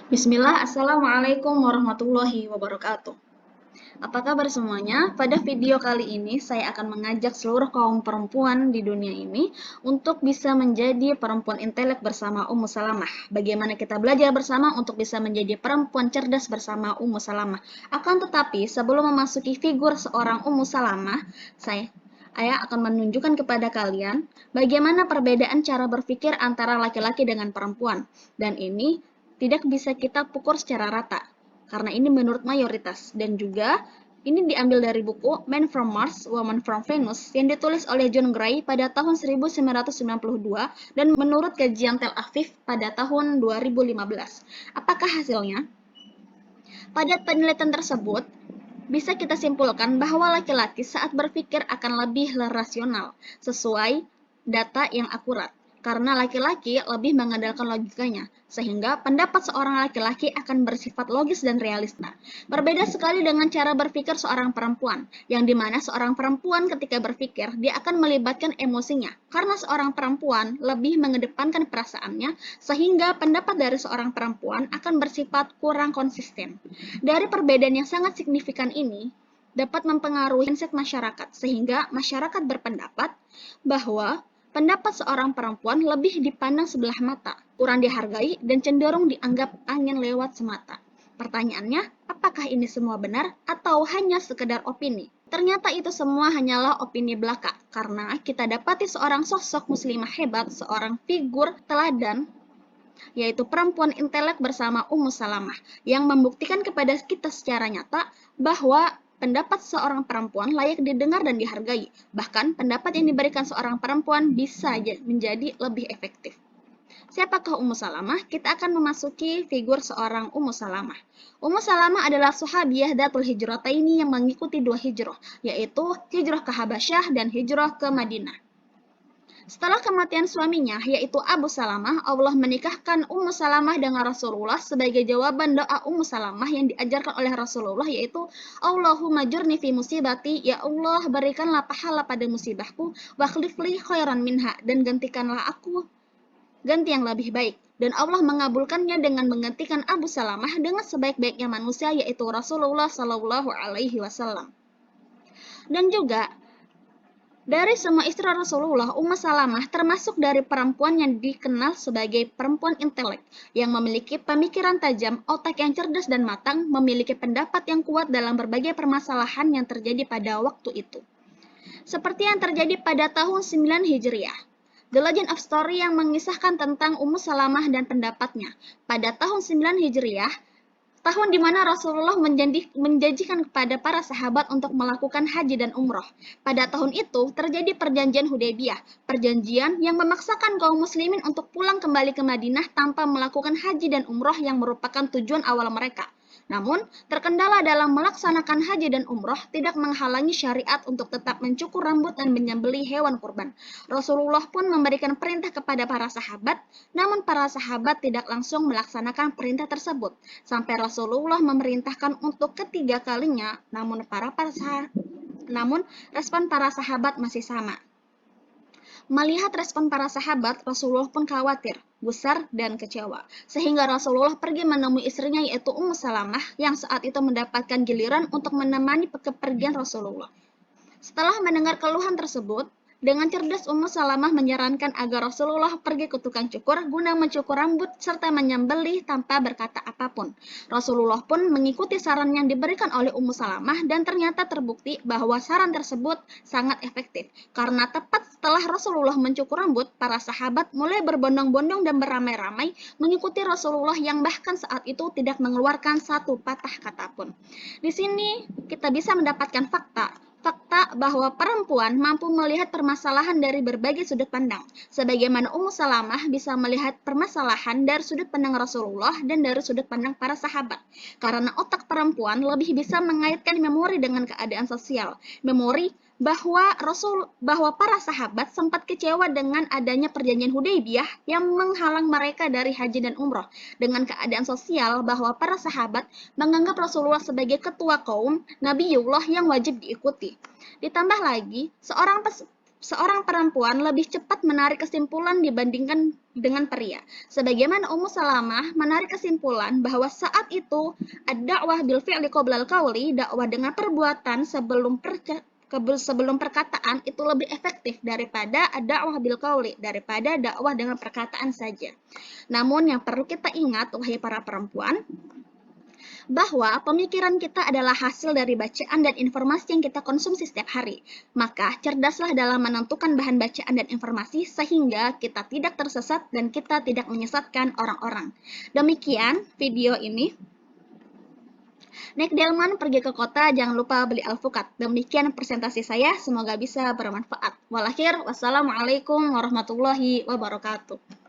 Bismillah, Assalamualaikum warahmatullahi wabarakatuh. Apa kabar semuanya? Pada video kali ini, saya akan mengajak seluruh kaum perempuan di dunia ini untuk bisa menjadi perempuan intelek bersama Ummu Salamah. Bagaimana kita belajar bersama untuk bisa menjadi perempuan cerdas bersama Ummu Salamah. Akan tetapi, sebelum memasuki figur seorang Ummu Salamah, saya akan menunjukkan kepada kalian bagaimana perbedaan cara berpikir antara laki-laki dengan perempuan. Dan ini tidak bisa kita pukul secara rata, karena ini menurut mayoritas. Dan juga ini diambil dari buku Men from Mars, Woman from Venus yang ditulis oleh John Gray pada tahun 1992 dan menurut kajian Tel Aviv pada tahun 2015. Apakah hasilnya? Pada penelitian tersebut, bisa kita simpulkan bahwa laki-laki saat berpikir akan lebih rasional, sesuai data yang akurat. Karena laki-laki lebih mengandalkan logikanya, sehingga pendapat seorang laki-laki akan bersifat logis dan realista. Berbeda sekali dengan cara berpikir seorang perempuan, yang dimana seorang perempuan ketika berpikir, dia akan melibatkan emosinya. Karena seorang perempuan lebih mengedepankan perasaannya, sehingga pendapat dari seorang perempuan akan bersifat kurang konsisten. Dari perbedaan yang sangat signifikan ini, dapat mempengaruhi mindset masyarakat, sehingga masyarakat berpendapat bahwa pendapat seorang perempuan lebih dipandang sebelah mata, kurang dihargai, dan cenderung dianggap angin lewat semata. Pertanyaannya, apakah ini semua benar atau hanya sekedar opini? Ternyata itu semua hanyalah opini belaka, karena kita dapati seorang sosok muslimah hebat, seorang figur teladan, yaitu perempuan intelek bersama Ummu Salamah, yang membuktikan kepada kita secara nyata bahwa pendapat seorang perempuan layak didengar dan dihargai. Bahkan pendapat yang diberikan seorang perempuan bisa menjadi lebih efektif. Siapakah Ummu Salamah? Kita akan memasuki figur seorang Ummu Salamah. Ummu Salamah adalah sahabiah Datul Hijrataini yang mengikuti dua hijrah, yaitu hijrah ke Habasyah dan hijrah ke Madinah. Setelah kematian suaminya, yaitu Abu Salamah, Allah menikahkan Ummu Salamah dengan Rasulullah sebagai jawaban doa Ummu Salamah yang diajarkan oleh Rasulullah, yaitu Allahumma jurni fi musibati, ya Allah berikanlah pahala pada musibahku, wa khlifli khairan minha, dan gantikanlah aku ganti yang lebih baik. Dan Allah mengabulkannya dengan menggantikan Abu Salamah dengan sebaik-baiknya manusia, yaitu Rasulullah Shallallahu Alaihi Wasallam. Dan juga dari semua istri Rasulullah, Ummu Salamah termasuk dari perempuan yang dikenal sebagai perempuan intelek, yang memiliki pemikiran tajam, otak yang cerdas dan matang, memiliki pendapat yang kuat dalam berbagai permasalahan yang terjadi pada waktu itu. Seperti yang terjadi pada tahun 9 Hijriah. The Legend of Story yang mengisahkan tentang Ummu Salamah dan pendapatnya. Pada tahun 9 Hijriah, tahun di mana Rasulullah menjanjikan kepada para sahabat untuk melakukan haji dan umroh. Pada tahun itu terjadi perjanjian Hudaybiyah, perjanjian yang memaksakan kaum muslimin untuk pulang kembali ke Madinah tanpa melakukan haji dan umroh yang merupakan tujuan awal mereka. Namun, terkendala dalam melaksanakan haji dan umroh tidak menghalangi syariat untuk tetap mencukur rambut dan menyembelih hewan kurban. Rasulullah pun memberikan perintah kepada para sahabat, namun para sahabat tidak langsung melaksanakan perintah tersebut. Sampai Rasulullah memerintahkan untuk ketiga kalinya, namun respon para sahabat masih sama. Melihat respon para sahabat, Rasulullah pun khawatir, gusar, dan kecewa. Sehingga Rasulullah pergi menemui istrinya, yaitu Ummu Salamah, yang saat itu mendapatkan giliran untuk menemani kepergian Rasulullah. Setelah mendengar keluhan tersebut, dengan cerdas Ummu Salamah menyarankan agar Rasulullah pergi ke tukang cukur guna mencukur rambut serta menyembelih tanpa berkata apapun. Rasulullah pun mengikuti saran yang diberikan oleh Ummu Salamah dan ternyata terbukti bahwa saran tersebut sangat efektif. Karena tepat setelah Rasulullah mencukur rambut, para sahabat mulai berbondong-bondong dan beramai-ramai mengikuti Rasulullah yang bahkan saat itu tidak mengeluarkan satu patah kata pun. Di sini kita bisa mendapatkan fakta bahwa perempuan mampu melihat permasalahan dari berbagai sudut pandang, sebagaimana Ummu Salamah bisa melihat permasalahan dari sudut pandang Rasulullah dan dari sudut pandang para sahabat. Karena otak perempuan lebih bisa mengaitkan memori dengan keadaan sosial. Memori bahwa para sahabat sempat kecewa dengan adanya perjanjian Hudaybiyah yang menghalang mereka dari haji dan umroh, dengan keadaan sosial bahwa para sahabat menganggap Rasulullah sebagai ketua kaum Nabiullah yang wajib diikuti. Ditambah lagi, seorang perempuan lebih cepat menarik kesimpulan dibandingkan dengan pria. Sebagaimana Ummu Salamah menarik kesimpulan bahwa saat itu ad-da'wah bil fi'li qabla al-qawli, dakwah dengan perbuatan sebelum perkataan itu lebih efektif daripada ad-da'wah bil qawli, daripada dakwah dengan perkataan saja. Namun yang perlu kita ingat, wahai para perempuan, bahwa pemikiran kita adalah hasil dari bacaan dan informasi yang kita konsumsi setiap hari. Maka, cerdaslah dalam menentukan bahan bacaan dan informasi sehingga kita tidak tersesat dan kita tidak menyesatkan orang-orang. Demikian video ini. Naik delman pergi ke kota, jangan lupa beli alpukat. Demikian presentasi saya, semoga bisa bermanfaat. Walakhir, wassalamualaikum warahmatullahi wabarakatuh.